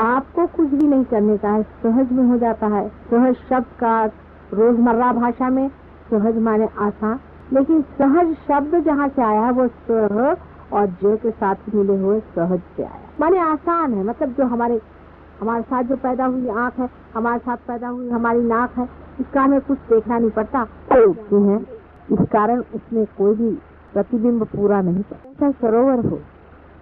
आपको कुछ भी नहीं करने का है, सहज में हो जाता है। सहज शब्द का रोजमर्रा भाषा में सहज माने आसान, लेकिन सहज शब्द जहाँ से आया वो सह और ज के साथ मिले हुए सहज से आया, माने आसान है। मतलब जो हमारे साथ जो पैदा हुई आँख है, हमारे साथ पैदा हुई हमारी नाक है, इसका हमें कुछ देखना नहीं पड़ता है, इस कारण उसमें कोई भी प्रतिबिंब पूरा नहीं पड़ता। ऐसा सरोवर हो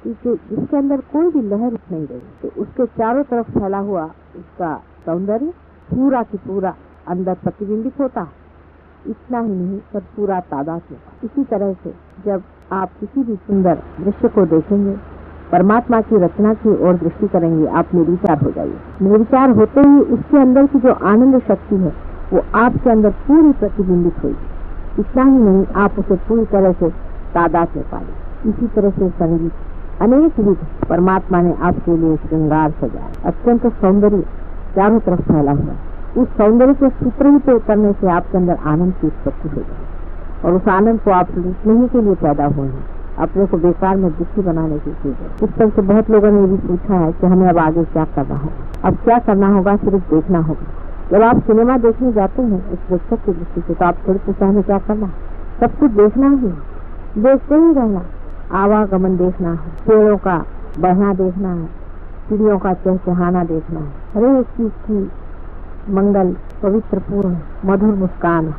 जिसके अंदर कोई भी लहर उठ नहीं रही, तो उसके चारों तरफ फैला हुआ उसका सौंदर्य पूरा की पूरा अंदर प्रतिबिंबित होता। इतना ही नहीं पर पूरा तादाद होता। इसी तरह से जब आप किसी भी सुंदर दृश्य को देखेंगे, परमात्मा की रचना की ओर दृष्टि करेंगे, आप निर्विचार हो जाइए। निर्विचार होते ही उसके अंदर की जो आनंद शक्ति है वो आपके अंदर पूरी प्रतिबिंबित होगी। इतना ही नहीं, आप उसे पूरी तरह से तादाद में पाएंगे। इसी तरह से संगीत, अनेक विध परमात्मा ने आपके लिए श्रृंगार सजाया, अत्यंत सौंदर्य चारों तरफ फैला हुआ। उस सौंदर्य के सूत्र पे उतरने से आपके अंदर आनंद की उत्पत्ति हो जाए और उस आनंद को आप लूटने के लिए पैदा हुए हैं, अपने को बेकार में दुखी बनाने की चीज है। इस तरह से बहुत लोगों ने भी पूछा है कि हमें अब आगे क्या करना है। अब क्या करना होगा, सिर्फ देखना होगा। जब आप सिनेमा देखने जाते हैं उस प्रेक्षक की दृष्टि से, तो आप थोड़ी पूछा हमें क्या करना है, सब कुछ देखना ही, देखते ही रहना। आवागमन देखना है, पेड़ों का बढ़ना देखना है, चिड़ियों का चहचहाना देखना है, हर एक चीज की मंगल पवित्र पूर्ण मधुर मुस्कान,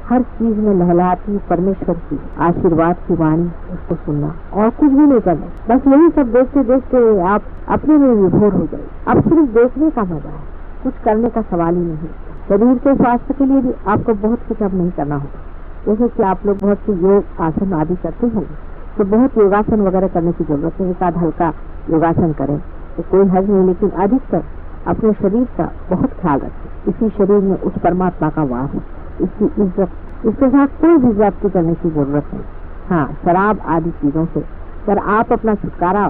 हर चीज में लहलाती परमेश्वर की आशीर्वाद की वाणी, उसको सुनना और कुछ भी नहीं करना। बस यही सब देखते देखते आप अपने में विभोर हो जाए। अब सिर्फ देखने का मजा है, कुछ करने का सवाल ही नहीं। शरीर के स्वास्थ्य के लिए भी आपको बहुत कुछ अब नहीं करना होगा। जैसे कि आप लोग बहुत से योग आसन आदि करते होंगे, तो बहुत योगासन वगैरह करने की जरूरत है। एक आध हल्का योगासन करें तो कोई हर्ज नहीं, लेकिन अधिकतर अपने शरीर का बहुत ख्याल रखें। इसी शरीर में उस परमात्मा का वास है, इसकी इज्जत, इसके साथ कोई भी ज्यादती करने की जरूरत नहीं। हाँ, शराब आदि चीजों से अगर आप अपना छुटकारा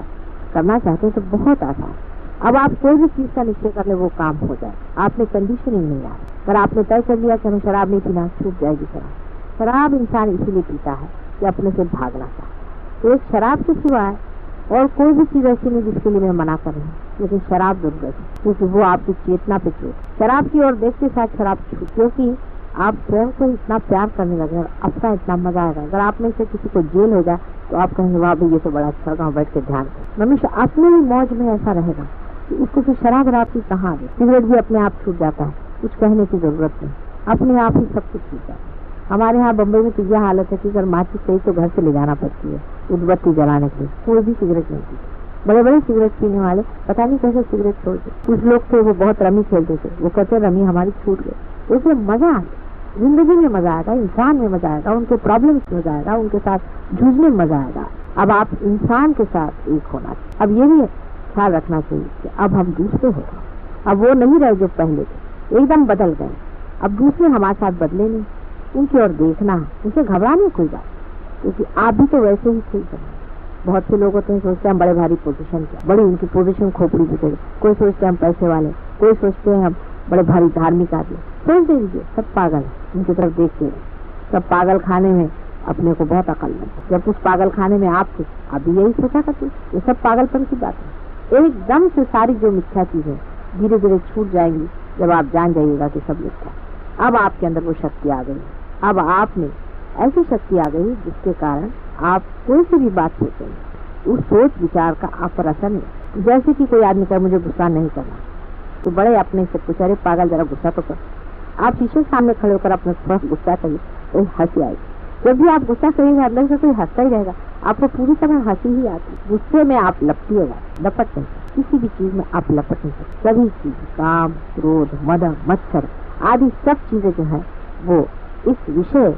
करना चाहते हैं तो बहुत आसान। अब आप कोई भी चीज का निश्चय कर ले, वो काम हो जाए। आपने कंडीशनिंग नहीं आ, अगर आपने तय कर लिया कि हमें शराब नहीं पीना, छूट जाएगी शराब। शराब इंसान इसीलिए पीता है कि अपने से भागना चाहता। तो एक शराब के सिवाय और कोई भी चीज ऐसी नहीं जिसके लिए मैं मना कर रही हूँ, लेकिन शराब दुर्गत है क्योंकि वो आपकी चेतना पे चोट। शराब की ओर देखते साथ शराब छूट, क्योंकि आप स्वयं को इतना प्यार करने लगे और आपका इतना मजा आएगा। अगर आप में से किसी को जेल हो जाए तो आप कहेंगे वाह भाई ये तो बड़ा अच्छा होगा, बैठ के ध्यान। मनुष्य अपने ही मौज में ऐसा रहेगा कि उसको फिर शराब रात कहाँ आ गई। सिगरेट भी अपने आप छूट जाता है, कुछ कहने की जरूरत नहीं, अपने आप ही सब कुछ छूट जाता है। हमारे यहाँ बम्बई में तो यह हालत है कि अगर माचिस चाहिए तो घर से ले जाना पड़ती है उद्बत्ती जलाने के लिए। कोई भी सिगरेट नहीं पीता। बड़े बड़े सिगरेट पीने वाले पता नहीं कैसे सिगरेट छोड़ दे। कुछ लोग थे वो बहुत रमी खेलते थे, वो कहते रमी हमारी छूट गई। उसमें मजा आता, जिंदगी में मजा आएगा, इंसान में मजा आएगा, उनके प्रॉब्लम्स में मजा आएगा, उनके साथ जूझने में मजा आएगा। अब आप इंसान के साथ एक होना। अब ये भी ख्याल रखना चाहिए कि अब हम दूसरे हो, अब वो नहीं रहे जो पहले थे, एकदम बदल गए। अब दूसरे हमारे साथ बदले नहीं, उनकी ओर देखना है, उनसे घबराने कोई बात, क्योंकि आप भी तो वैसे ही थे। बहुत से लोग होते हैं सोचते हैं हम बड़े भारी पोजीशन क्या, बड़ी उनकी पोजीशन खोपड़ी पे। कोई सोचते हैं हम पैसे वाले, कोई सोचते हैं हम बड़े भारी धार्मिक आदमी। सोच दीजिए, सब पागल है, उनकी तरफ देखते हैं। सब पागल खाने में अपने को बहुत अकल है। जब उस पागल खाने में आप थे, आप भी यही सोचा करते। ये सब पागलपन की बात है। एकदम से सारी जो मिथ्या चीजें धीरे धीरे छूट जाएंगी जब आप जान जाइएगा कि सब मिथ्या। अब आपके अंदर वो शक्ति आ गई। अब आप में ऐसी शक्ति आ गई जिसके कारण आप कोई सी भी बात सोचेंगे, उस सोच विचार का आप पर असर नहीं। जैसे कि कोई आदमी कहे मुझे गुस्सा नहीं करना, तो बड़े अपने से पूछे अरे पागल जरा गुस्सा तो कर। आप शीशे के सामने खड़े होकर अपने थोड़ा गुस्सा करिए तो हंसी आएगी। जब भी आप गुस्सा करेंगे अंदर से कोई हंसता ही रहेगा, आपको पूरी तरह हंसी ही आती। गुस्से में आप लपटिएगा, लपट नहीं, किसी भी चीज में आप लपट नहीं सकते। सभी चीज, काम, क्रोध, मद, मत्सर आदि सब चीजें जो है वो इस विषय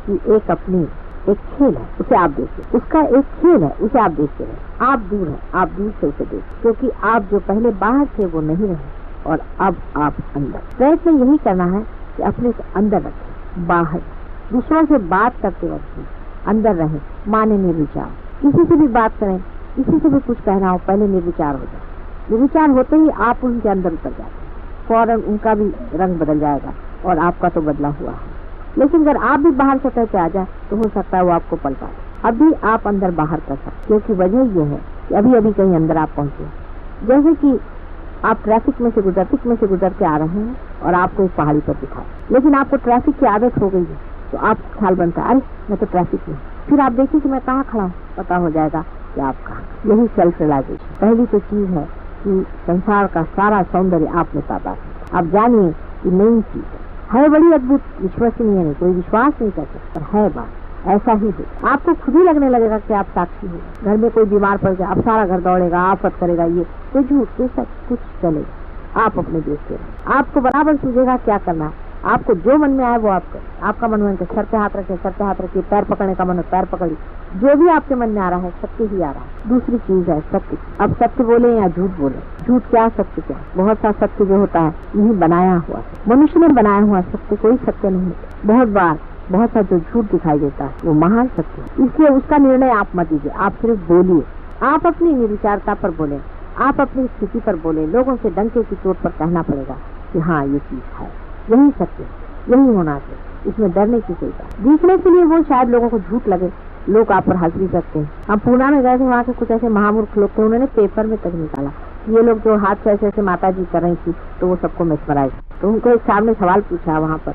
की एक अपनी एक खेल है, उसे आप देखिए। उसका एक खेल है, उसे आप देखते रहे। आप दूर हैं, आप दूर से उसे देखिए, क्योंकि आप जो पहले बाहर थे वो नहीं रहे और अब आप अंदर। प्रयत्न यही करना है कि अपने से अंदर रखें, बाहर दूसरों से बात करते वक्त अंदर रहे, माने निर्विचार। किसी से भी बात करें, किसी से भी कुछ कहना हो, पहले निर्विचार हो जाए। निर्विचार होते ही आप उनके अंदर उतर जाते हैं, फौरन उनका भी रंग बदल जाएगा और आपका तो बदला हुआ है। लेकिन अगर आप भी बाहर सतह पे आ जाए तो हो सकता है वो आपको पलटा दे। अभी आप अंदर बाहर कर सकते, क्योंकि वजह ये है कि अभी अभी कहीं अंदर आप पहुंचे। जैसे कि आप ट्रैफिक में से गुजर के आ रहे हैं और आपको एक पहाड़ी पर दिखा, लेकिन आपको ट्रैफिक की आदत हो गई है, तो आप ख्याल बनता है अरे मैं तो ट्रैफिक में, फिर आप देखिए कि मैं कहाँ खड़ा हूँ, पता हो जाएगा कि आप कहाँ। यही सेल्फ रियलाइजेशन पहली तो चीज है कि संसार का सारा सौंदर्य आप में ताबा है। आप जानिए कि नई चीज है, बड़ी अद्भुत, विश्वसनीय नहीं, कोई विश्वास नहीं कर सकता, पर है बात ऐसा ही हो। आपको खुद ही लगने लगेगा कि आप साक्षी हो। घर में कोई बीमार पड़ गया, अब सारा घर दौड़ेगा, आफत करेगा, ये कोई झूठ, कोई सच, कुछ चलेगा, आप अपने देश के रहे। आपको बराबर सूझेगा क्या करना है, आपको जो मन में आए वो आप करें। आपका मन के सर पे हाथ रखे, पैर पकड़ने का मन हो पैर पकड़िए, जो भी आपके मन में आ रहा है सत्य ही आ रहा है। दूसरी चीज है सत्य। अब सत्य बोले या झूठ बोले, झूठ क्या सत्य क्या, बहुत सा सत्य जो होता है यही बनाया हुआ, मनुष्य ने बनाया हुआ सत्य, कोई सत्य नहीं। बहुत बार बहुत सा जो झूठ दिखाई देता है वो महान सत्य है, इसलिए उसका निर्णय आप मत दीजिए, आप सिर्फ बोलिए। आप अपनी निर्विचारता पर बोले, आप अपनी स्थिति पर बोले, लोगों से डंके की चोट पर कहना पड़ेगा कि हाँ ये चीज है, यही सत्य, यही होना चाहिए, इसमें डरने की कोई बात। दिखने के लिए वो शायद लोगों को झूठ लगे, लोग आप पर हंस भी सकते हैं। हम पूना में गए थे, वहाँ के कुछ ऐसे महामूर्ख लोग थे, उन्होंने पेपर में तक निकाला ये लोग जो हाथ से ऐसे माता जी कर रही थी तो वो सबको मेस्मराइज। तो उनको एक सामने सवाल पूछा वहाँ पर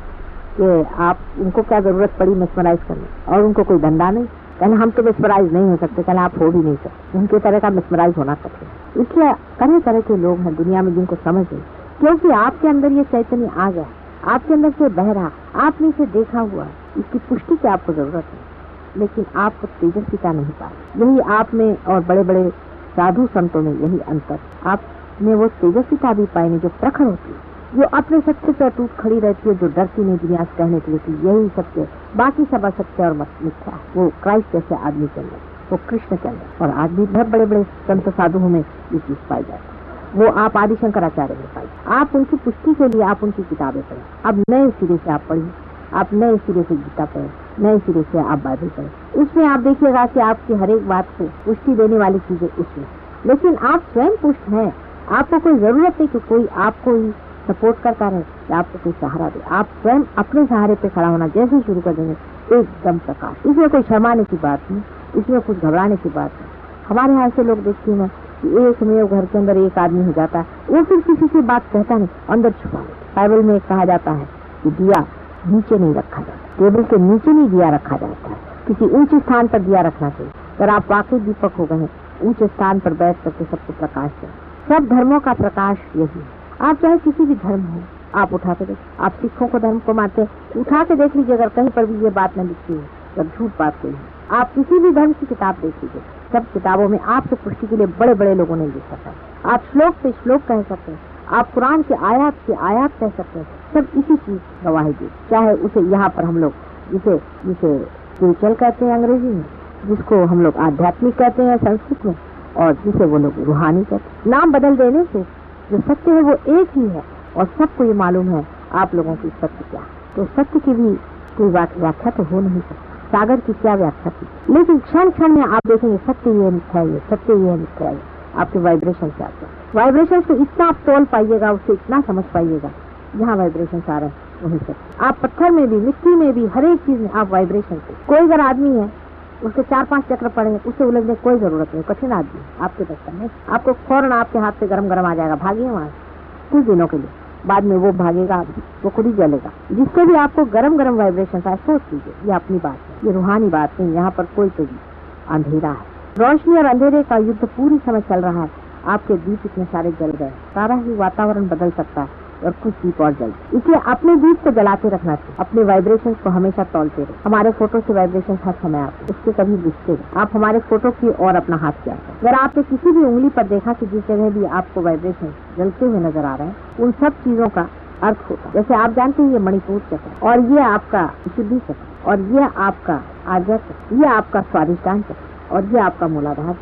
कि आप उनको क्या जरूरत पड़ी मेस्मराइज करने, और उनको कोई धंधा नहीं, कहना हम तो मेस्मराइज नहीं हो सकते, कहना आप हो भी नहीं सकते, उनके तरह का मेस्मराइज होना कठिन। इसलिए तरह तरह के लोग हैं दुनिया में जिनको समझ नहीं, क्योंकि आपके अंदर ये चैतन्य आ गया, आपके अंदर से बह रहा, आपने इसे देखा हुआ, इसकी पुष्टि की आपको जरूरत है, लेकिन आपको तेजस्विता नहीं पा। यही आप में और बड़े बड़े साधु संतों में यही अंतर, आप में वो तेजस्विता भी पाएंगे जो प्रखर होती है, जो अपने सत्य पर अटूट खड़ी रहती है, जो डरती नहीं दुनिया से कहने के लिए यही सत्य, बाकी सब असत्य और मिथ्या। वो क्राइस्ट जैसे आदमी के अंदर, वो कृष्ण के अंदर, और आज भी बहुत बड़े बड़े संत साधुओं में ये चीज पाई जाती है। वो आप आदि शंकराचार्य में पाई, आप उनकी पुष्टि के लिए आप उनकी किताबें पढ़ें, अब नए सिरे से आप पढ़िए, आप नए सिरे से गीता पढ़ें, नए सिरे से आप बाइबल पढ़ें। उसमें आप देखिएगा कि आपकी हर एक बात को पुष्टि देने वाली चीजें उसमें, लेकिन आप स्वयं पुष्ट हैं, आपको कोई जरूरत नहीं कि कोई आपको ही सपोर्ट करता रहे कि आपको कोई सहारा दे। आप स्वयं अपने सहारे पे खड़ा होना जैसे शुरू कर देंगे एकदम प्रकाश। इसमें कोई शर्माने की बात नहीं, इसमें कुछ घबराने की बात नहीं। हमारे यहाँ से लोग देखती हैं कि एक में घर के अंदर एक आदमी हो जाता है, वो फिर किसी से बात कहता नहीं, अंदर छुपा। बाइबल में कहा जाता है कि दिया नीचे नहीं रखा जाता, टेबल के नीचे नहीं दिया रखा जाता है, किसी ऊंचे स्थान पर दिया रखना चाहिए। अगर आप वाकई दीपक हो गए, ऊंचे स्थान पर बैठ करके सबको प्रकाश दें। सब धर्मों का प्रकाश यही है। आप चाहे किसी भी धर्म हो, आप उठा के देखिए, आप सिखों को धर्म को मानते हैं, उठा के देख लीजिए, अगर कहीं पर भी ये बात न लिखी है, जब झूठ बात कोई है। आप किसी भी धर्म की किताब देख लीजिए, सब किताबों में आपसे पुष्टि के लिए बड़े बड़े लोगों ने लिखा है। आप श्लोक पे श्लोक कह सकते हैं, आप कुरान के आयात कह सकते हैं, सब इसी चीज गवाही दी। चाहे उसे यहाँ पर हम लोग जिसे स्पिरिचुअल कहते हैं अंग्रेजी में, जिसको हम लोग आध्यात्मिक कहते हैं संस्कृत में, और जिसे वो लोग रूहानी कहते हैं। नाम बदल देने से जो सत्य है वो एक ही है, और सबको ये मालूम है आप लोगों की सत्य क्या है। तो सत्य की भी कोई व्याख्या तो हो नहीं सकती, सागर की क्या व्याख्या थी, लेकिन क्षण क्षण में आप देखेंगे सत्य ये मिथ्या है, सत्य ये मिथ्या है। आपके वाइब्रेशन से आते हैं, वाइब्रेशन से इतना आप तोल पाइएगा, उससे इतना समझ पाइएगा, जहाँ वाइब्रेशन आ रहे हैं वही सत्य। आप पत्थर में भी, मिट्टी में भी, हर एक चीज में आप वाइब्रेशन से। कोई अगर आदमी है उसके 4-5 चक्र पड़ेंगे, उससे उलझने कोई जरूरत नहीं, कठिन आदमी आपके दस्तन में, आपको फौरन आपके हाथ से गरम गरम आ जाएगा, भागिए वहां कुछ दिनों के लिए, बाद में वो भागेगा, वो खुद ही जलेगा। जिससे भी आपको गरम गरम वाइब्रेशन आए, सोच लीजिए ये अपनी बात है, ये रूहानी बात नहीं, यहाँ पर कोई तो अंधेरा है। रोशनी और अंधेरे का युद्ध पूरी समय चल रहा है। आपके दीप इतने सारे जल गए, सारा ही वातावरण बदल सकता है और कुछ दीप और जल, इसलिए अपने दीप को जलाते रखना चाहिए, अपने वाइब्रेशंस को हमेशा तौलते रहे। हमारे फोटो से वाइब्रेशन हर समय आते, उसके कभी बुझते रहे। आप हमारे फोटो की और अपना हाथ किया, अगर आपने किसी भी उंगली पर देखा कि जिस जगह भी आपको वाइब्रेशन जलते हुए नजर आ रहे हैं, उन सब चीजों का अर्थ होता है। जैसे आप जानते हैं ये मणिपुर चक्र, और ये आपका शुद्धि चक्र, और ये आपका आज्ञा चक्र, ये आपका स्वादिष्टान चक्र, और ये आपका मूलाधार।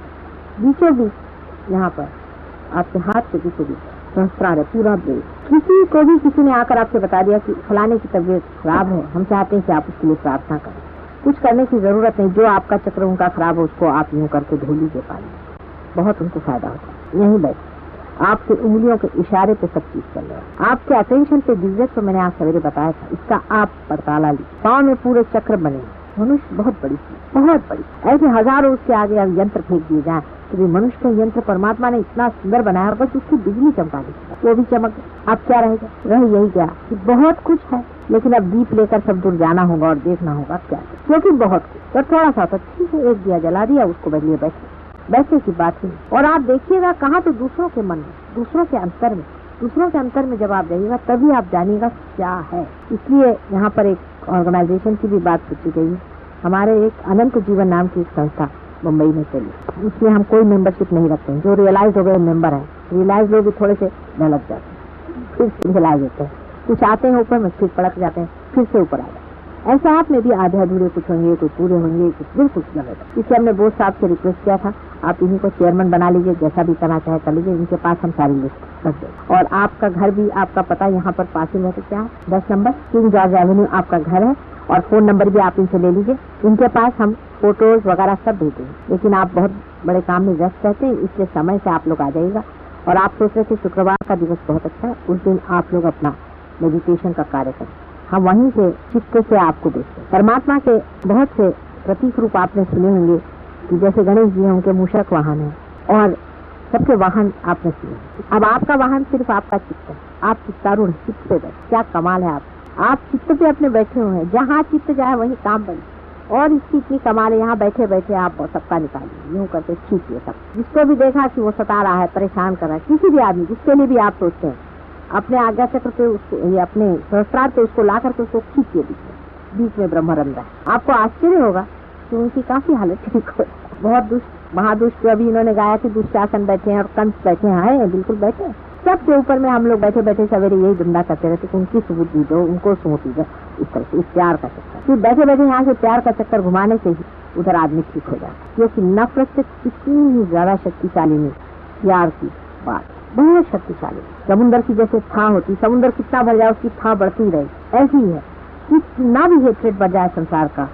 बीचों बीच यहाँ पर आपके हाथ के बीचों बीच सहस्त्रार है, पूरा ब्रेक। किसी को भी किसी ने आकर आपसे बता दिया कि फलाने की तबीयत खराब है, हम चाहते हैं कि आप उसके लिए प्रार्थना करें, कुछ करने की जरूरत नहीं, जो आपका चक्र उनका खराब हो उसको आप यूं करके धो लीजिए पानी, बहुत उनको फायदा होता है। यहीं बैठ आपके उंगलियों के इशारे पे सब चीज चल रहा है। आपके अटेंशन पे दिव्यत्व तो मैंने आज सवेरे बताया था, इसका आप पड़ताला ली। पाँव में पूरे चक्र बने, मनुष्य बहुत बड़ी चीज, बहुत बड़ी। ऐसे हजारों उसके आगे यंत्र फेंक दिए जाए तो भी मनुष्य का यंत्र परमात्मा ने इतना सुंदर बनाया, बस उसकी बिजली चमका दी, वो भी चमक। अब क्या रहेगा? रह यही गया कि बहुत कुछ है, लेकिन अब दीप लेकर सब दूर जाना होगा और देखना होगा क्या, क्योंकि बहुत कुछ। तो थोड़ा सा तो ठीक है, एक दिया जला दिया, उसको बदलिए बैठने की बात है। और आप देखिएगा कहाँ, तो दूसरों के मन में, दूसरों के अंतर में जब आप जाइएगा तभी आप जानिएगा क्या है। इसलिए यहाँ पर एक ऑर्गेनाइजेशन की भी बात पूछी गई है। हमारे एक अनंत जीवन नाम की एक संस्था मुंबई में चली, उसमें हम कोई मेंबरशिप नहीं रखते हैं। जो रियलाइज हो गए मेंबर है, रियलाइज लोग भी थोड़े से ढलक जाते हैं, फिर रियलाइज होते हैं, कुछ आते हैं ऊपर में, फिर पड़क जाते हैं, फिर से ऊपर आ जाते हैं। ऐसा आप में भी आधे अधूरे कुछ होंगे, कुछ पूरे होंगे, कुछ बिल्कुल गलत। इसलिए हमने बोस साहब से रिक्वेस्ट किया था, आप इन्हीं को चेयरमैन बना लीजिए, जैसा भी करना चाहे कर लीजिए, इनके पास हम सारी लिस्ट रख दें। और आपका घर भी, आपका पता यहाँ पर पास में है, तो क्या 10 नंबर किंग जॉर्ज एवेन्यू आपका घर है, और फोन नंबर भी आप इनसे ले लीजिए। इनके पास हम फोटोज वगैरह सब भेजेंगे, लेकिन आप बहुत बड़े काम में व्यस्त रहते हैं, इसलिए समय से आप लोग आ जाइएगा। और आप सोच रहे थे शुक्रवार का दिवस बहुत अच्छा है, उस दिन आप लोग अपना मेडिटेशन का कार्य करें, हम वहीं से चित्त से आपको देखते हैं। परमात्मा के बहुत से प्रतीक रूप आपने सुने होंगे कि जैसे गणेश जी हैं, उनके मूषक वाहन है, और सबके वाहन आपने सुने। अब आपका वाहन सिर्फ आपका चित्त है, आप चित्तारूढ़ चित्त पे बैठे, क्या कमाल है आप चित्त पे अपने बैठे हुए हैं, जहाँ चित्त जाए वहीं काम बने। और इसकी इतनी कमाल है, यहाँ बैठे बैठे आप सबका निकालिए, यूं करके खींचिए सब। जिसको भी देखा कि वो सता रहा है, परेशान कर रहा है, किसी भी आदमी जिसके लिए भी आप सोचते हैं, अपने आज्ञा चक्र पे उसको, ये अपने सहस्त्रार पे उसको ला करके उसको खींचिए, बीच में ब्रह्मरंध्र है। आपको आश्चर्य होगा कि उनकी काफी हालत ठीक हो। बहुत दुष्ट महादुष्ट, अभी इन्होंने गाया कि दुष्टासन बैठे हैं और कंस बैठे हैं, बिल्कुल बैठे हैं। सबके ऊपर में हम लोग बैठे बैठे सवेरे यही धंधा करते रहते कि उनकी सुबुद्धि दो, उनको सुमति दो, इस तरह से, इस प्यार का चक्कर। फिर बैठे बैठे यहाँ से प्यार का चक्कर घुमाने से ही उधर आदमी ठीक हो जाए, क्योंकि नफरत से कितनी ही ज्यादा शक्तिशाली नहीं प्यार की बात, बहुत शक्तिशाली। समुद्र की जैसे था होती, समुद्र कितना भर जाए उसकी था बढ़ती रहे, ऐसी है कितना भी हेट्रेड बढ़ जाए संसार का,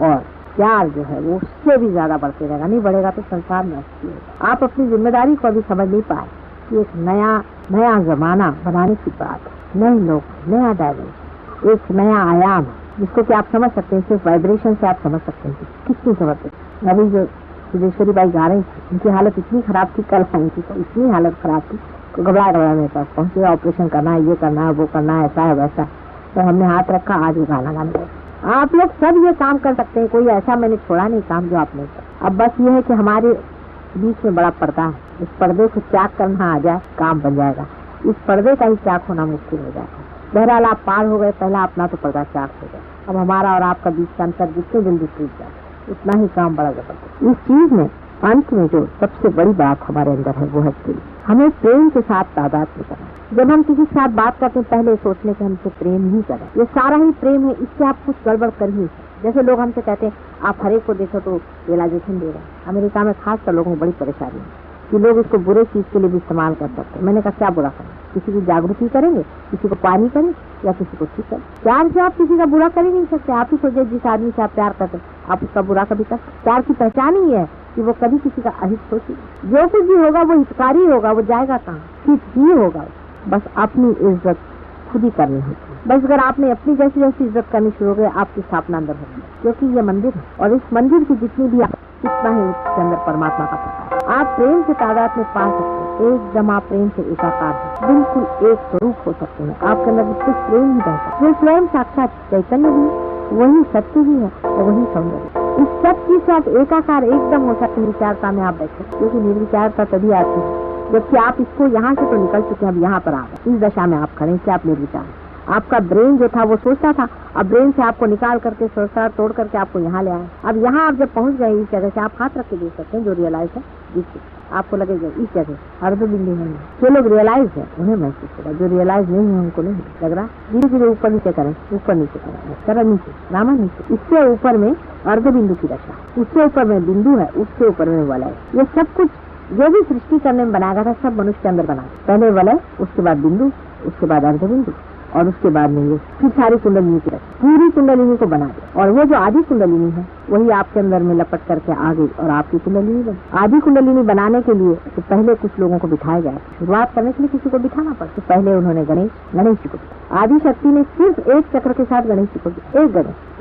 और प्यार जो है वो उससे भी ज्यादा बढ़ते रहेगा। नहीं बढ़ेगा तो संसार नष्ट होगा। आप अपनी जिम्मेदारी को अभी समझ नहीं पाए कि एक नया जमाना बनाने की बात, नए लोग, नया डायमेंशन, एक नया आयाम जिसको कि आप समझ सकते हैं, सिर्फ वाइब्रेशन से आप समझ सकते हैं कितनी समझते। अभी जो सुदेश्वरी बाई गा रही थी, उनकी हालत इतनी खराब थी, कल आई थी तो इतनी हालत खराब थी, तो घबरा मेरे पास पहुंचे, ऑपरेशन करना है, ये करना है, वो करना है, ऐसा है वैसा। तो हमने हाथ रखा, आज वो गाना गाने लगे। आप लोग सब ये काम कर सकते हैं, कोई ऐसा मैंने छोड़ा नहीं काम जो आप नहीं कर। अब बस ये है कि हमारे बीच में बड़ा पर्दा है, इस पर्दे को त्याग करना आ जाए, काम बन जाएगा। इस पर्दे का ही त्याग होना मुश्किल हो जाएगा। बहरहाल आप पार हो गए, पहला अपना तो पर्दा त्याग हो गया, अब हमारा और आपका बीच का अंतर जितने जल्दी टूट जाए उतना ही काम बड़ा जबरदस्त। इस चीज में अंत में जो सबसे बड़ी बात हमारे अंदर है वो है प्रेम। हमें प्रेम के साथ तादात्म्य करना। जब हम किसी के साथ बात करते हैं, पहले सोचने के हमसे प्रेम ही करें, ये सारा ही प्रेम है, इससे आप कुछ गड़बड़ कर ही। जैसे लोग हमसे कहते हैं आप हर एक को देखो तो रियलाइजेशन दे रहे हैं। अमेरिका में खास कर लोगों को बड़ी परेशानी है कि लोग इसको बुरे चीज के लिए भी इस्तेमाल कर सकते हैं। मैंने कहा क्या बुरा करें, किसी की जागृति करेंगे, किसी को पानी करें या किसी को ठीक करें। प्यार से आप किसी का बुरा कर ही नहीं सकते। आप ही सोचिए जिस आदमी से आप प्यार करते हैं आप उसका बुरा कभी कर सकते। प्यार की पहचान ही है कि वो कभी किसी का अहित सोचे। जो कुछ भी होगा वो हितकारी होगा, वो जाएगा कहाँ, हित ही होगा। बस अपनी इज्जत खुद ही करनी होगी। बस अगर आपने अपनी जैसी जैसी इज्जत करनी शुरू हो गई, आपकी स्थापना अंदर होगी, क्योंकि ये मंदिर है और इस मंदिर की जितनी भी कितना ही उसके अंदर परमात्मा का प्रकाश। आप प्रेम से तादाद में पा सकते हैं, एकदम आप प्रेम से एकाकार है, बिल्कुल एक स्वरूप हो सकते हैं। आपके अंदर बिल्कुल प्रेम ही रहता है, जो स्वयं साक्षात चैतन्य भी, वही सत्य भी है और वही सौंदर्य। इस सब चीज से आप एकाकार एकदम हो सकते हैं। निर्विचारता में आप बैठे, क्योंकि निर्विचारता तभी आती है जबकि आप इसको यहाँ से तो निकल चुके हैं, अब यहाँ पर आ गए, इस दशा में आप खड़े हैं, आप निर्विचार। आपका ब्रेन जो था वो सोचता था, अब ब्रेन से आपको निकाल करके संसार तोड़ करके आपको यहाँ ले आए। अब यहाँ आप जब पहुँच गए इस जगह से, आप हाथ रख के देख सकते हैं जो रियलाइज है जिससे आपको लगेगा इस जगह अर्ध बिंदु है। जो लोग रियलाइज है उन्हें महसूस होगा, जो रियलाइज नहीं है उनको नहीं लग रहा। धीरे धीरे ऊपर नीचे करें, ऊपर नीचे करें, तरह नीचे रामा नीचे। इससे ऊपर में अर्ध बिंदु की दशा, उससे ऊपर में बिंदु है, उससे ऊपर में वलय। ये सब कुछ जो भी सृष्टि करने में बनाया गया था सब मनुष्य के अंदर बना। पहले वलय, उसके बाद बिंदु, उसके बाद अर्ध बिंदु और उसके बाद में ये फिर सारी कुंडलिनी की रचना, पूरी कुंडलिनी को बना दे। और वो जो आदि कुंडलिनी है वही आपके अंदर में लपट करके आ गई और आपकी कुंडलिनी बनी। आदि कुंडलिनी बनाने के लिए तो पहले कुछ लोगों को बिठाया गया। शुरुआत करने के लिए किसी को बिठाना पड़ता, तो पहले उन्होंने गणेश जी को। आदि शक्ति ने सिर्फ एक चक्र के साथ गणेश जी को,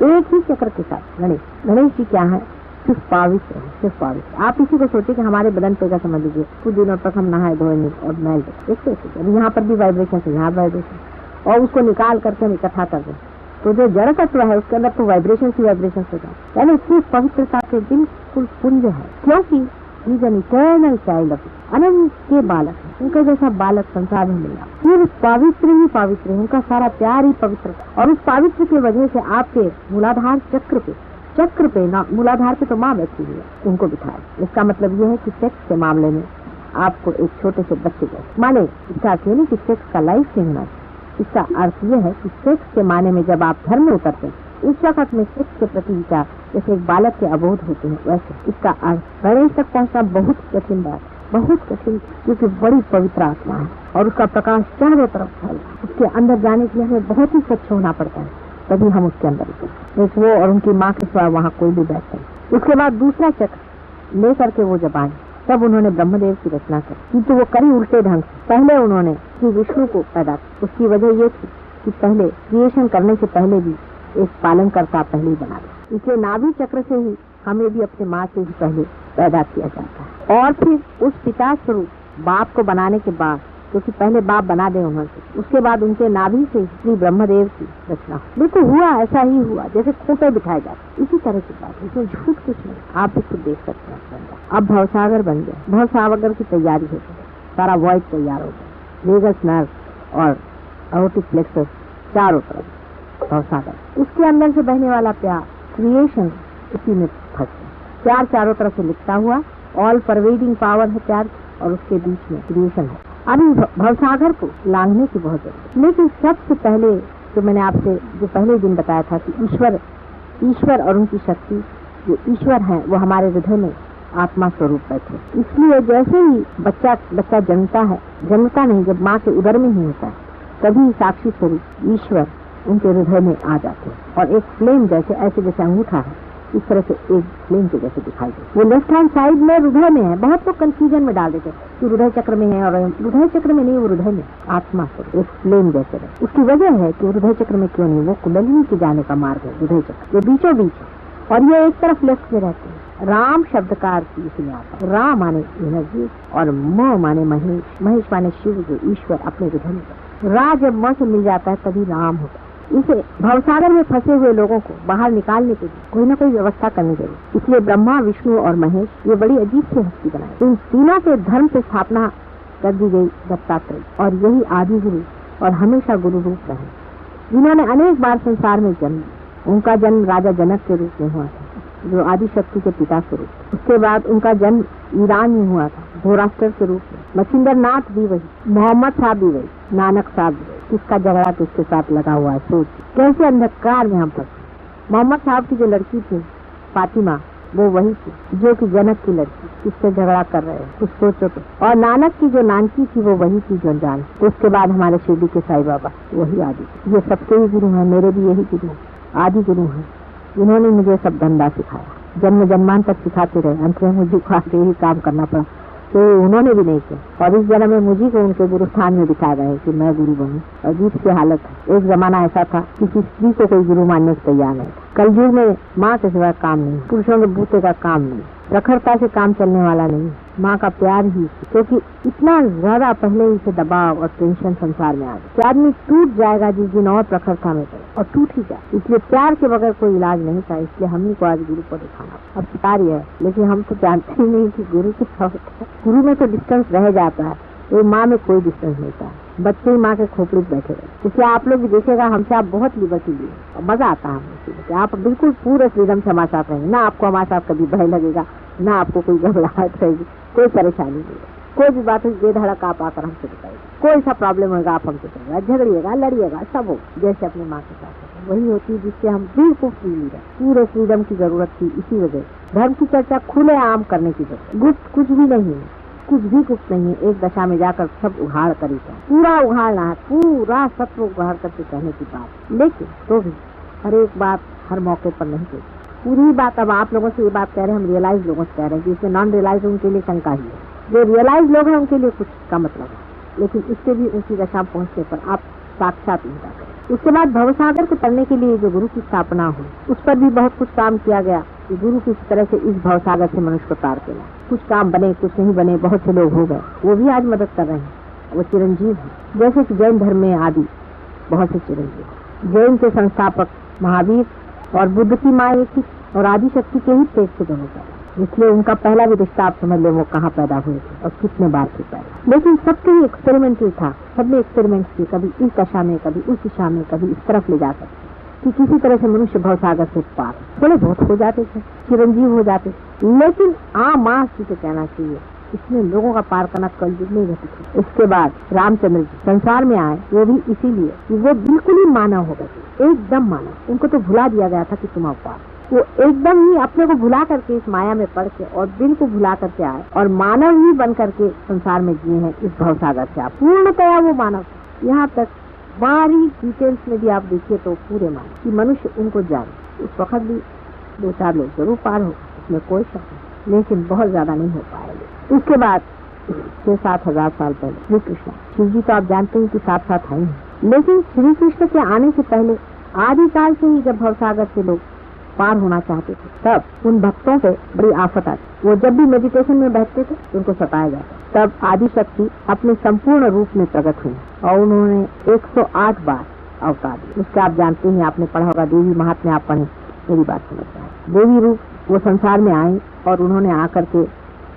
एक ही चक्र के साथ गणेश जी क्या है, सिर्फ पवित्र है, सिर्फ पवित्र। आप इसी को सोचिए कि हमारे बदन पे का समझ लीजिए, कुछ दिनों तक हम नहाए धोए नहीं और मैल अभी यहाँ पर भी वाइब्रेशन है, यहाँ वाइब्रेशन, और उसको निकाल करके हम इकट्ठा कर दें तो जो जड़ तत्व है उसके अंदर तो वाइब्रेशन ही वाइब्रेशन हो जाए, यानी सिर्फ पवित्रता के बिल्कुल पुंज है, क्योंकि इटर्नल चाइल्ड ऑफ अनंत के बालक है, उनका जैसा बालक संसार में मिला, सिर्फ पवित्र ही पवित्र है, उनका सारा प्यार ही पवित्र, और उस पवित्र की वजह से आपके मूलाधार चक्र पे ना, मूलाधार पे तो माँ बैठी हुई है, उनको बिठाया। इसका मतलब ये है कि सेक्स के मामले में आपको एक छोटे से बच्चे को माने, इसका अर्थ नहीं कि सेक्स का लाइफ नहीं होना, इसका अर्थ यह है कि सेक्स के माने में जब आप धर्म में उतरते हैं उस वक्त में सेक्स के प्रति विचार जैसे एक बालक के अबोध होते हैं, वैसे इसका अर्थ गणेश तक पहुँचना बहुत कठिन बात, बहुत कठिन, क्योंकि बड़ी पवित्र आत्मा है और उसका प्रकाश चारों तरफ फैल, उसके अंदर जाने के लिए हमें बहुत ही स्वच्छ होना पड़ता है, तभी हम उसके अंदर उतरते। एक वो और उनकी माँ के सिवा वहाँ कोई भी बैठे। उसके बाद दूसरा चक्र लेकर के वो जब आए तब उन्होंने ब्रह्मदेव की रचना की, किंतु वो करी उल्टे ढंग से। पहले उन्होंने श्री विष्णु को पैदा किया, उसकी वजह ये थी कि पहले क्रिएशन करने से पहले भी एक पालन करता पहले ही बना दिया, इसलिए नाभि चक्र से ही हमें भी अपने माँ से ही पहले पैदा किया जाता है, और फिर उस पिता स्वरूप बाप को बनाने के बाद, क्योंकि पहले बाप बना दे उन्होंने, उसके बाद उनके नाभि से श्री ब्रह्मदेव की रचना। बिल्कुल हुआ ऐसा ही हुआ जैसे खूंटे बिठाए जाते, इसी तरह की बात, इसमें झूठ कुछ नहीं, आप इसको देख सकते हैं। अब भवसागर बन गया, भवसागर की तैयारी हो गई, सारा वॉइड तैयार हो गया, वेगस नर्व और एओर्टिक प्लेक्सस चारों तरफ भवसागर, उसके अंदर से बहने वाला प्यार क्रिएशन इसी में फंस गया, प्यार चारों तरफ से लिखता हुआ, ऑल परवेडिंग पावर है प्यार, और उसके बीच में क्रिएशन है। अभी भवसागर को लांघने की बहुत जरूरत, लेकिन सबसे पहले जो मैंने आपसे जो पहले दिन बताया था कि ईश्वर और उनकी शक्ति, जो ईश्वर है वो हमारे हृदय में आत्मा स्वरूप बैठे, इसलिए जैसे ही बच्चा जन्मता नहीं, जब माँ के उदर में ही होता है, तभी साक्षी स्वरूप ईश्वर उनके हृदय में आ जाते हैं, और एक फ्लेम जैसे ऐसे जैसे अंगूठा है इस तरह से एक फ्लेम के जैसे दिखाई दे। वो लेफ्ट हैंड साइड में हृदय में है, बहुत लोग कंफ्यूजन में डाल देते हैं कि हृदय चक्र में है, और हृदय चक्र में नहीं, वो हृदय में आत्मा स्वरूप एक फ्लेम जैसे है। उसकी वजह है कि हृदय चक्र में क्यों नहीं, वो कुंडलिनी के जाने का मार्ग है हृदय चक्र, ये बीचों बीच है, और ये एक तरफ लेफ्ट में रहते हैं। राम शब्द का अर्थ इसमें आता है, राम माने एनर्जी और म माने महेश, महेश माने शिव, जो ईश्वर अपने हृदय में। रा जब म से मिल जाता है तभी राम होता है। इसे भवसागर में फंसे हुए लोगों को बाहर निकालने के लिए कोई ना कोई व्यवस्था करनी चाहिए, इसलिए ब्रह्मा, विष्णु और महेश ये बड़ी अजीब सी हस्ती बनाई। इन तीनों के धर्म से स्थापना कर दी गई दत्तात्रेय, और यही आदि गुरु और हमेशा गुरु रूप रहे, जिन्होंने अनेक बार संसार में जन्म लिया। उनका जन्म राजा जनक के रूप में हुआ था, जो आदि शक्ति के पिता स्वरूप। उसके बाद उनका जन्म ईरान में हुआ था, धोराष्ट्र के रूप में। मच्छिंद्र नाथ भी वही, मोहम्मद साहब भी वही, नानक साहब भी वही। किसका झगड़ा किसके साथ लगा हुआ है, सोच कैसे अंधकार में हम फंसे। मोहम्मद साहब की जो लड़की थी फातिमा, वो वही थी जो कि जनक की लड़की, किससे झगड़ा कर रहे हैं, कुछ सोचो तो। और नानक की जो नानकी थी वो वही थी जो जान। तो उसके बाद हमारे शिरडी के साईं बाबा, वही आदि। ये सबके ही गुरु हैं, मेरे भी यही गुरु आदि गुरु हैं, जिन्होंने मुझे सब धंधा सिखाया, जन्म जन्मान तक सिखाते रहे। अंत में मुझे खाते ही काम करना पड़ा, तो उन्होंने भी नहीं किया, और इस जन्म में मुझे को उनके गुरु स्थान में दिखाया गया कि मैं गुरु बनूं। अजीब सी हालत है। एक जमाना ऐसा था कि किसी स्त्री को कोई गुरु मानने को तैयार नहीं था। कलयुग में माँ के सिवा काम नहीं, पुरुषों के बूते का काम नहीं, प्रखरता से काम चलने वाला नहीं, माँ का प्यार ही, क्योंकि इतना ज्यादा पहले ही से दबाव और टेंशन संसार में आ गया कि आदमी टूट जाएगा जिस दिन और प्रखरता में, और टूट ही जाए। इसलिए प्यार के बगैर कोई इलाज नहीं था, इसलिए हमने को आज गुरु को दिखाना। अब कार्य है, लेकिन हम तो जानते ही नहीं कि गुरु क्या होता है। गुरु में तो डिस्टेंस रह जाता है, तो माँ में कोई डिस्टेंस नहीं था, बच्चे ही माँ के खोपड़ी बैठे रहे। इसलिए आप लोग भी देखेगा हमसे आप बहुत लिबर्टी लिए, और मजा आता है हमें। आप बिल्कुल पूरे फ्रीडम से हमारे साथ रहेंगे, ना आपको हमारे साथ कभी भय लगेगा, ना आपको कोई घबराहट रहेगी, कोई परेशानी नहीं, कोई भी बात बेधड़क आप आकर हमसे बताइए, कोई सा प्रॉब्लम होगा आप हमसे कहेगा, झगड़िएगा, लड़िएगा, सब हो जैसे अपनी माँ के साथ वही होती है, जिससे हम बिल्कुल फ्री रहे। पूरे फ्रीडम की जरूरत थी, इसी वजह धर्म की चर्चा खुले आम करने की जरूरत। गुप्त कुछ भी नहीं है, कुछ भी गुप्त नहीं है। एक दशा में जाकर सब उघाड़ करेगा, पूरा उघाड़ना है, पूरा सत्व उघाड़ करके कहने की बात। लेकिन तो भी हर एक बात हर मौके पर नहीं कहती पूरी बात। अब आप लोगों से ये बात कह रहे हैं, हम रियलाइज लोगों से कह रहे हैं, जिसमें नॉन रियलाइज उनके लिए शंका ही है। जो रियलाइज लोग हैं उनके लिए कुछ का मतलब है, लेकिन इससे भी ऊंची दशा पहुंचने पर आप साक्षात ईंदा करे। उसके बाद भवसागर को तरने के लिए जो गुरु की स्थापना हुई, उस पर भी बहुत कुछ काम किया गया कि गुरु किस तरह से इस भवसागर से मनुष्य को तार के लाए। कुछ काम बने, कुछ नहीं बने, बहुत से लोग हो गए, वो भी आज मदद कर रहे हैं, वो चिरंजीव है। जैसे कि जैन धर्म में आदि बहुत से चिरंजीव, जैन के संस्थापक महावीर और बुद्ध की माँ एक थी और आदि शक्ति के ही पेट से दोनों पैदा, इसलिए उनका पहला भी रिश्ता आप समझ लो वो कहाँ पैदा हुए थे और कितने बार से पैदा। लेकिन सबके ही एक्सपेरिमेंटल था, सबने एक्सपेरिमेंट किए, कभी इस दशा में, कभी उस दिशा में, कभी इस तरफ ले जा सकते कि किसी तरह से मनुष्य भवसागर से पार। थोड़े बहुत हो जाते थे, चिरंजीव हो जाते, लेकिन माँ से कहना चाहिए इसमें लोगों का पार करना कल युग में घटित है। इसके बाद रामचंद्र जी संसार में आए, वो भी इसीलिए कि वो बिल्कुल ही मानव हो गए, एकदम मानव। उनको तो भुला दिया गया था कि तुम अवतार, वो एकदम ही अपने को भुला करके इस माया में पड़ के और दिल को भुला करके आए और मानव ही बन करके संसार में जिए हैं। इस भवसागर से आप पूर्णतया वो मानव, यहाँ तक बारी डिटेल्स में भी आप देखिए तो पूरे मानव कि मनुष्य उनको जाने। उस वक्त भी 2-4 लोग जरूर पार हो, इसमें कोई शक नहीं, लेकिन बहुत ज्यादा नहीं हो पाएंगे। उसके बाद 6-7 हजार साल पहले श्री कृष्ण, शिव जी तो आप जानते हैं कि साथ आए हैं, लेकिन श्री कृष्ण के आने से पहले आदिकाल से ही जब भवसागर से लोग पार होना चाहते थे, तब उन भक्तों पे बड़ी आफत आती। वो जब भी मेडिटेशन में बैठते थे तो उनको सताया जाता। तब आदि शक्ति अपने संपूर्ण रूप में प्रकट हुई और उन्होंने 108 बार अवतार दिए। उसके आप जानते हैं, आपने पढ़ा होगा देवी महात्म्य, आप पढ़े, मेरी बात समझ रहे। देवी रूप वो संसार में आए और उन्होंने आकर के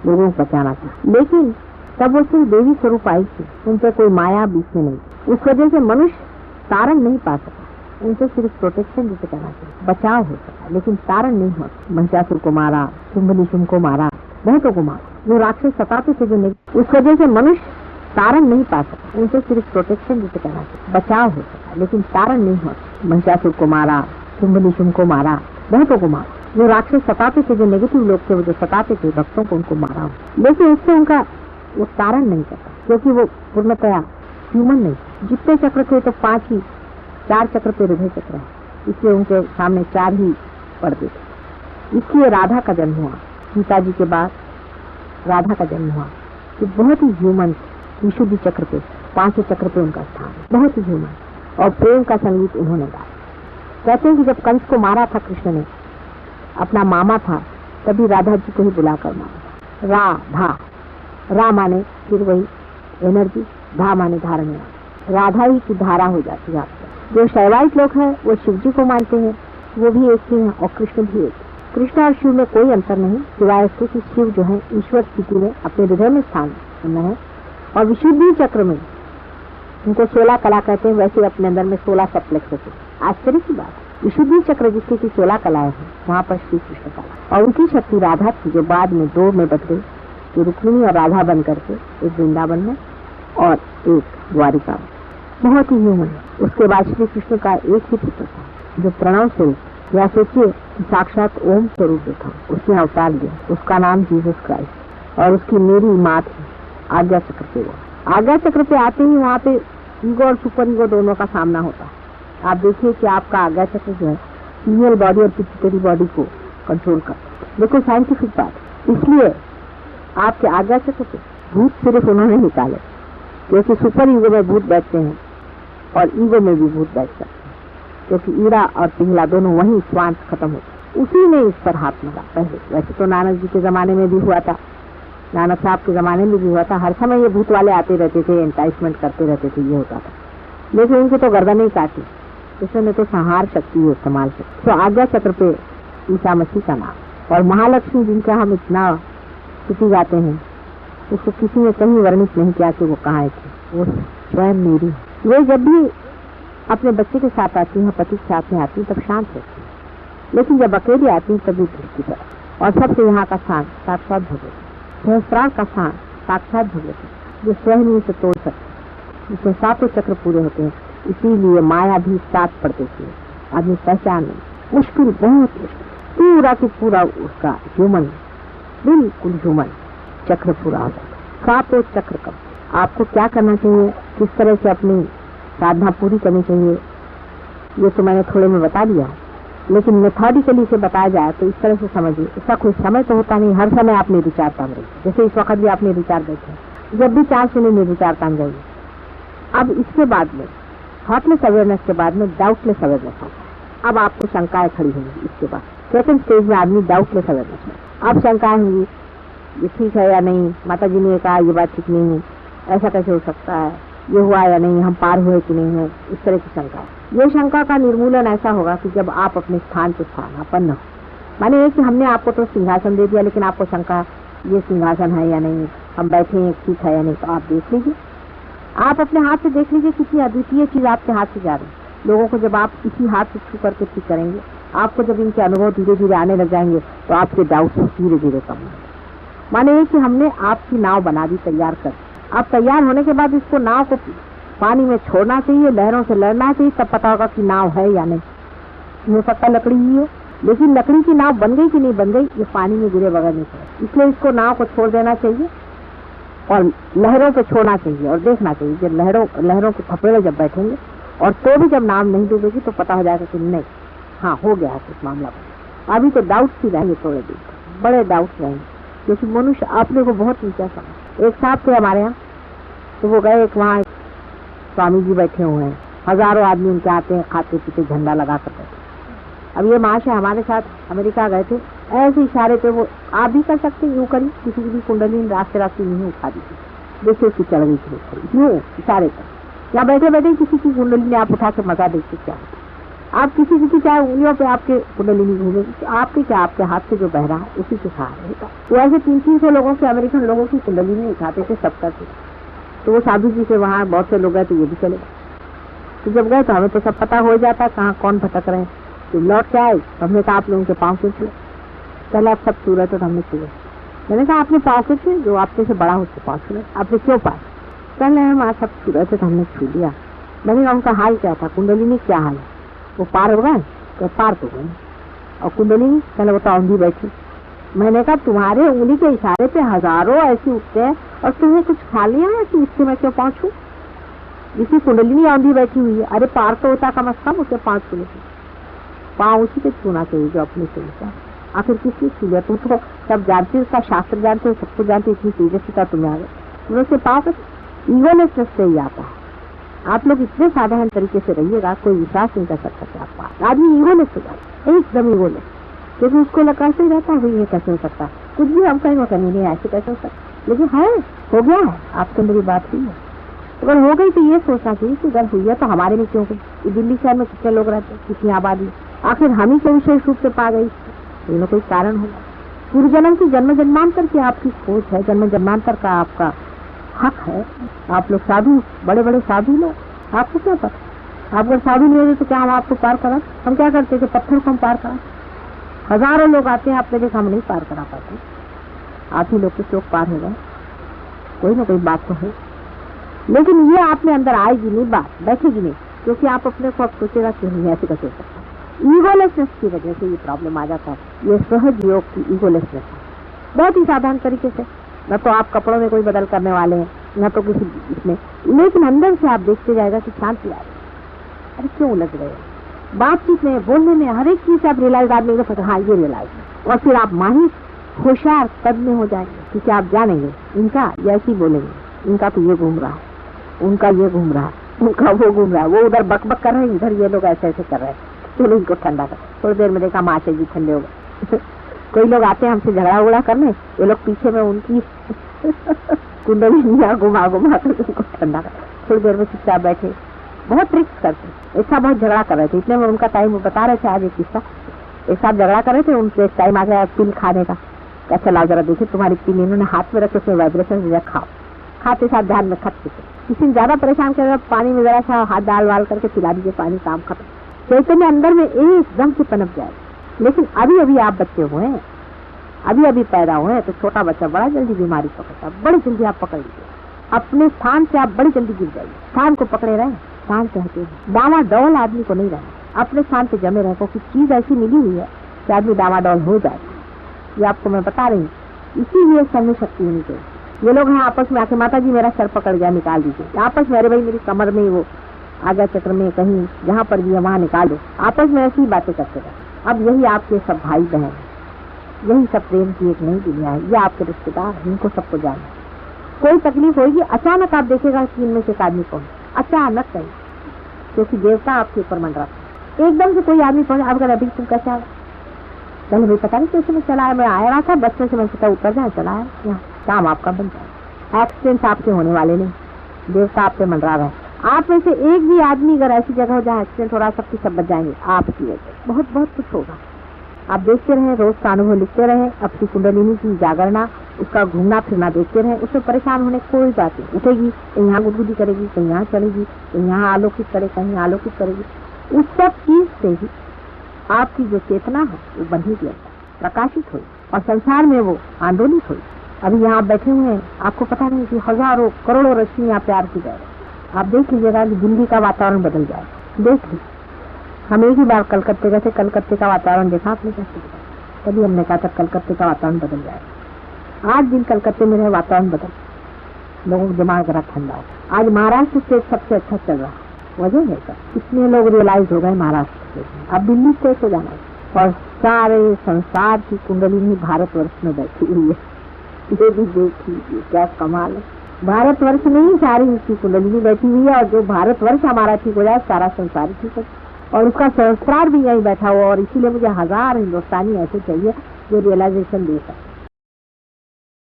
लोगों को बचाना था, लेकिन तब वो सिर्फ देवी स्वरूप आई थी, उन पर कोई माया बीच में नहीं। उस वजह से मनुष्य तारण नहीं पा सका, उनसे सिर्फ प्रोटेक्शन जिसे कहना चाहिए, बचाव हो सका, लेकिन तारण नहीं हुआ। महिषासुर को मारा, शुंभ को मारा, बहुतों को मारा, जो राक्षस सताते थे जो नहीं, उस वजह से मनुष्य तारण नहीं पा सका, उनसे सिर्फ प्रोटेक्शन जिसे कहना चाहिए, बचाव हो सका, लेकिन तारण नहीं हुआ। महिषासुर को मारा, शुंभ को मारा, बहुतों को मारा, जो राक्षस सताते थे, जो नेगेटिव लोग थे, वो जो सताते थे भक्तों को, उनको मारा। लेकिन इससे उनका वो तारण नहीं करता, क्योंकि वो पूर्णतया ह्यूमन नहीं। जितने चक्र थे तो 5 ही, 4 चक्र पे हृदय चक्र है, इसलिए उनके सामने 4 ही पड़ते थे। इसलिए राधा का जन्म हुआ, सीता जी के बाद राधा का जन्म हुआ, कि बहुत ही ह्यूमन, विशुद्धि चक्र पे, 5 चक्र पे उनका स्थान, बहुत ही ह्यूमन, और प्रेम का संगीत उन्होंने गाया। कहते हैं कि जब कंस को मारा था कृष्ण ने, अपना मामा था, तभी राधा जी को ही बुलाकर मारा। राधा, रा माने फिर वही एनर्जी, धा माने धारण, राधा ही की धारा हो जाती है आपको। जो शैवाइट लोग हैं वो शिव जी को मानते हैं, वो भी एक ही हैं, और कृष्ण भी एक। कृष्ण और शिव में कोई अंतर नहीं, सिवाय इसके कि शिव जो है ईश्वर स्थिति में अपने हृदय में स्थान है, और विशुद्धि चक्र में उनको 16 कला कहते हैं, वैसे अपने अंदर में 16 सप्लेक्स होते हैं। आश्चर्य की बात, विशुद्धि चक्र जिसके की 16 कलाएं हैं, वहाँ पर श्री कृष्ण कला, और उनकी शक्ति राधा थी, जो बाद में 2 में बदले, जो रुक्मिणी और राधा बन करके एक वृंदावन में और एक द्वारिका में, बहुत ही ह्यूमन है। उसके बाद श्री कृष्ण का एक ही पुत्र था, जो प्रणव स्वरूप, या सोचिए साक्षात ओम स्वरूप जो था, उसने अवतार लिया, उसका नाम जीसस क्राइस्ट, और उसकी मेरी माँ थी आज्ञा चक्र पे। वो आज्ञा चक्र पे आते ही वहाँ पे ईगो और सुपर ईगो दोनों का सामना होता है। आप देखिए कि आपका आज्ञा चक्र जो है फीमेल बॉडी और पिट्यूटरी बॉडी को कंट्रोल कर, देखो साइंटिफिक बात, इसलिए आपके आज्ञा चक्र पे भूत सिर्फ उन्होंने निकाले, क्योंकि सुपर ईगो में भूत बैठते हैं और ईगो में भी भूत बैठ सकते हैं, क्योंकि ईड़ा और पिघला दोनों वहीं स्वांत खत्म होते, उसी ने इस पर हाथ मारा पहले। वैसे तो नानक जी के जमाने में भी हुआ था, नानक साहब के जमाने में भी हुआ था, हर समय ये भूत वाले आते रहते थे, एंटाइसमेंट करते रहते थे, ये होता था, लेकिन उनकी तो गर्दन ही काटी, इसने तो संहार शक्ति इस्तेमाल की। तो आज्ञा चक्र पे ईसा मसीह का नाम, और महालक्ष्मी जिनका हम इतना स्तुति गाते हैं, उसको किसी ने कहीं वर्णित नहीं किया कि वो कहाँ थी, वो स्वयं मेरी। वे जब भी अपने बच्चे के साथ आती हैं, पति के साथ में आती हैं, तब शांत होती है, लेकिन जब अकेली आती हैं तभी दृष्टि पर, और सबसे यहाँ का स्थान साक्षात भगवती, सहस्त्रार का स्थान साक्षात भगवती, जो स्वयं से तोड़ सकते, जिसमें 7 चक्र पूरे होते हैं। इसीलिए माया भी 7 पड़ते थे, आदमी पहचान नहीं, मुश्किल, बहुत मुश्किल, पूरा की पूरा उसका ह्यूमन, बिल्कुल ह्यूमन चक्र पूरा हो जाता। 7 चक्र कब, आपको क्या करना चाहिए, किस तरह से अपनी साधना पूरी करनी चाहिए, ये तो मैंने थोड़े में बता दिया, लेकिन मेथोडिकली से बताया जाए तो इस तरह से समझिए। इसका कोई समय तो होता नहीं, हर समय आप निर्विचार काम रहिए, जैसे इस वक्त भी आप निर्विचार बैठे, जब भी चांस सुने निर्विचार काम जाइए। अब इसके बाद में थॉटलेस अवेयरनेस के बाद में डाउटलेस अवेयरनेस आता है। अब आपको शंकाएं खड़ी होंगी इसके बाद। सेकंड स्टेज में आदमी डाउटलेस अवेयरनेस में। अब शंकाएं होंगी, ये ठीक है या नहीं, माता जी ने कहा ये बात ठीक नहीं है, ऐसा कैसे हो सकता है, ये हुआ या नहीं, हम पार हुए कि नहीं है, इस तरह की शंका। ये शंका का निर्मूलन ऐसा होगा कि जब आप अपने स्थान पर स्थानापन्न हो। माने ये कि हमने आपको तो सिंहासन दे दिया, लेकिन आपको शंका ये सिंहासन है या नहीं, हम बैठे हैं ठीक है या नहीं, तो आप देख लीजिए, आप अपने हाथ से देख लीजिए कितनी अद्वितीय चीज आपके हाथ से जा रही है। लोगों को जब आप इसी हाथ से छू करके ठीक करेंगे, आपको जब इनके अनुभव धीरे धीरे आने लग जाएंगे, तो आपके डाउट धीरे धीरे कम होंगे। माने ये कि हमने आपकी नाव बना दी, तैयार कर। अब तैयार होने के बाद इसको नाव को पानी में छोड़ना चाहिए, लहरों से लड़ना चाहिए, तब पता होगा कि नाव है या नहीं। हो सकता लकड़ी ही हो, लेकिन लकड़ी की नाव बन गई कि नहीं बन गई, ये पानी में गिरे बगैर नहीं पड़े। इसलिए इसको नाव को छोड़ देना चाहिए और लहरों पे छोड़ना चाहिए और देखना चाहिए कि लहरों के थपेड़े जब बैठेंगे, और तो भी जब नाव नहीं डूबेगी तो पता हो जाएगा कि नहीं, हाँ हो गया है कुछ मामला। अभी तो डाउट्स ही रहेंगे, थोड़े दिन बड़े डाउट्स रहेंगे, क्योंकि मनुष्य अपने को बहुत नीचा समझ। एक साहब थे हमारे यहाँ, तो वो गए, एक वहाँ स्वामी जी बैठे हुए हैं, हजारों आदमी उनके आते हैं, खाते पीते झंडा लगा कर बैठे। अब ये महाशय हमारे साथ अमेरिका गए थे, ऐसे इशारे पे वो आप भी कर सकते, यूँ करी, किसी की भी कुंडली रास्ते रास्ते नहीं उठा दी थी, देखिए उसकी चढ़ गई थी, यूँ इशारे पर। या बैठे बैठे किसी की कुंडली ने आप उठा के मजा देखते क्या, आप किसी की चाहे उंगलियों पे आपके कुंडली नहीं घूमेगी, आपके क्या, आपके हाथ से जो बह रहा है उसी के साथ रहेगा। वो ऐसे 300 लोगों के, अमेरिकन लोगों की कुंडली नहीं उठाते थे, सबका थे। तो वो साधु जी से वहाँ बहुत से लोग गए, तो ये भी चले। तो जब गए तो हमें तो सब पता हो जाता कहाँ कौन भटक रहे हैं। तो लौट के आए, तो हमने कहा आप लोगों के पाँव से छुए, पहले आप सब छू रहे थे तो हमने छुए। मैंने कहा आपने पाँव से छुए, जो आपसे से बड़ा होते पाँव छुए, आपने क्यों पाए? पहले हम आज सब छू रहे थे तो हमने छू लिया। मैंने कहा उनका हाल क्या था, कुंडली में क्या हाल है, वो पार हो गए? तो पार तो गए। और कुंडली पहले वो तो औंधी बैठी। मैंने कहा तुम्हारे उंगली के इशारे पे हजारों ऐसे उठते हैं और तुम्हें कुछ खा लिया है कि इससे मैं क्यों पहुंचू? इसी कुंडली में औंधी बैठी हुई है। अरे पार तो होता कम से कम उसे 5 छूने से, पाँव उसी पे छूना चाहिए जो अपने से होता। आखिर किसकी छू लिया? तुम तो सब जानते, उसका शास्त्र जानते हो, सबको जानते, इतनी तेजस्वी तुम्हें आ गए। उससे पाँव ईगोलेसनेस से ही आता है। आप लोग इतने साधारण तरीके से रहिएगा, कोई विश्वास नहीं कर सकता कि आप आदमी ईगोलेस हो जाए, एकदम ईगोलेस, क्योंकि उसको लगा से रहता है ये कैसे हो सकता, कुछ भी हम कहीं कहीं नहीं, ऐसे कैसे हो सकता, लेकिन है, हो गया है, आपसे मेरी बात हुई है। अगर हो गई तो ये सोचना चाहिए कि अगर हुई है तो हमारे में क्यों गई। दिल्ली शहर में कितने लोग रहते हैं, कितनी आबादी, आखिर हम ही को विशेष रूप से पा गई, कोई कारण होगा। पूर्व जन्म की जन्म जन्मांतर की आपकी खोज है, जन्म जन्मांतर का आपका हक है। आप लोग साधु, बड़े बड़े साधु लोग, आपको क्या पता? आप अगर साधु नहीं होते तो क्या हम आपको पार करा? हम क्या करते कि पत्थर को हम पार करा? हजारों लोग आते हैं, आपने देखा हम नहीं पार करा पाते, आप ही लोग कुछ लोग पार हो गए। कोई ना कोई बात तो है, लेकिन ये आप में अंदर आएगी नहीं, बात बैठेगी नहीं, क्योंकि आप अपने को अब सोचेगा कि नहीं ऐसे कैसे हो सकता। ईगोलेसनेस की वजह से ये प्रॉब्लम आ जाता है। ये सहज योग की ईगोलेसनेस है, बहुत ही साधारण तरीके से। न तो आप कपड़ों में कोई बदल करने वाले हैं, न तो किसी इसमें, लेकिन अंदर से आप देखते जाएगा कि शांति आ रही है। अरे क्यों उलझ गए? बातचीत में, बोलने में, हर एक चीज से आप रियलाइज आदमी को, हाँ ये रियलाइज, और फिर आप माहिर होशियार पद में हो जाएंगे, क्योंकि आप जानेंगे इनका ये ऐसे ही बोलेंगे, इनका तो ये घूम रहा है, उनका ये घूम रहा है, उनका वो घूम रहा है, वो उधर बक बक कर रहे हैं, इधर ये लोग ऐसे ऐसे कर रहे हैं, चलो इनको ठंडा कर। थोड़ी देर में देखा माशे जी ठंडे हो गए। कोई लोग आते हैं हमसे झगड़ा उगड़ा करने, ये लोग पीछे में उनकी कुंडली घुमा घुमा कर उनको ठंडा कर, थोड़ी देर में चुपचाप बैठे, बहुत ट्रिक्स करते। एक साहब बहुत झगड़ा कर रहे थे, इतने में उनका टाइम बता रहे थे। आज एक किस्सा, एक साहब झगड़ा कर रहे थे, उनसे एक टाइम आ गया पिल खाने का। अच्छा लाओ जरा देखिए तुम्हारी पिल, इन्होंने हाथ में रखे, उसमें वाइब्रेशन दिया, खाओ। खाते साथ ध्यान में खत्म। किसी ने ज्यादा परेशान कर, पानी में जरा सा हाथ डाल वाल करके पिला दीजिए पानी, काम खत्म। चैतन्य अंदर में एकदम से पनप जाए। लेकिन अभी अभी आप बच्चे हुए हैं, अभी अभी पैदा हुए हैं, तो छोटा बच्चा बड़ा जल्दी बीमारी पकड़ता है, बड़ी जल्दी आप पकड़ लीजिए। अपने स्थान से आप बड़ी जल्दी गिर जाइए, स्थान को पकड़े रहे, स्थान कहते हैं। डामाडोल आदमी को नहीं रहना, अपने स्थान पे जमे रहे, क्योंकि चीज ऐसी मिली हुई है कि आदमी डामाडोल हो जाए। ये आपको मैं बता रही हूँ, इसीलिए समय शक्ति होनी चाहिए। ये लोग हैं आपस में आके, माता जी मेरा सर पकड़ गया, निकाल दीजिए। आपस में, अरे भाई मेरी कमर में वो आगा चक्र में कहीं जहाँ पर भी है वहाँ निकाल दो। आपस में ऐसी बातें करते रहे। अब यही आपके सब भाई बहन, यही सब प्रेम की एक नई दुनिया है। ये आपके रिश्तेदार, इनको सबको जाना। कोई तकलीफ होगी, अचानक आप देखेगा कि इनमें से एक आदमी कौन, अचानक कहीं क्योंकि देवता आपके ऊपर मंडराता है। एकदम से कोई आदमी पहुंच, आप अगर अभी तुम कैसे आ चलो भाई, पता नहीं कैसे मैं चला है, मैं आया रहा था बस में से, मैं सोचा उतर जाए, चला है यहाँ, काम आपका बन जाए। एक्सीडेंट आपके होने वाले नहीं, देवता आप पे मंडरा रहा है। आप में से एक भी आदमी अगर ऐसी जगह हो जहाँ एक्सीडेंट हो रहा, सबकी सब बच जाएंगे आपकी वजह। बहुत बहुत कुछ होगा। आप देखते रहे, रोज का अनुभव लिखते रहे, अपनी कुंडलिनी की जागरणा, उसका घूमना फिरना देखते रहे। उसमें परेशान होने कोई बात नहीं। उठेगी कहीं यहाँ गुदगुदी करेगी, कहीं यहाँ चलेगी, कहीं यहाँ आलोकित करे, कहीं आलोकित करेगी। उस सब चीज से ही आपकी जो चेतना है वो बंधी गया, प्रकाशित हुई और संसार में वो आंदोलित हुई। अभी यहाँ बैठे हुए हैं, आपको पता नहीं कि हजारों करोड़ों रश्मियाँ प्यार की जाए। आप देख लीजिएगा कि दिल्ली का वातावरण बदल जाए। देख लीजिए, हम एक ही बार कलकत्ते गए थे, कलकत्ते का वातावरण देखा आपने कैसे? तभी हमने कहा था कलकत्ते का वातावरण बदल जाए। 8 दिन कलकत्ते में रहे, वातावरण बदल, लोगों का दिमाग जरा ठंडा हो। आज महाराष्ट्र स्टेट सबसे अच्छा चल रहा है, वजह है सर, इतने लोग रियलाइज हो गए महाराष्ट्र स्टेट। अब दिल्ली स्टेट हो जाना है और सारे संसार की कुंडलिनी भारतवर्ष में बैठी हुई है। ये भी देख लीजिए क्या कमाल है। भारतवर्ष में ही सारी उसकी कुंडलिनी बैठी हुई है और जो भारतवर्ष हमारा ठीक हो जाए, सारा संसार ठीक हो जाए और उसका संस्कार भी यही बैठा हुआ। और इसीलिए मुझे 1000 हिंदुस्तानी ऐसे चाहिए जो रियलाइजेशन दे सकते।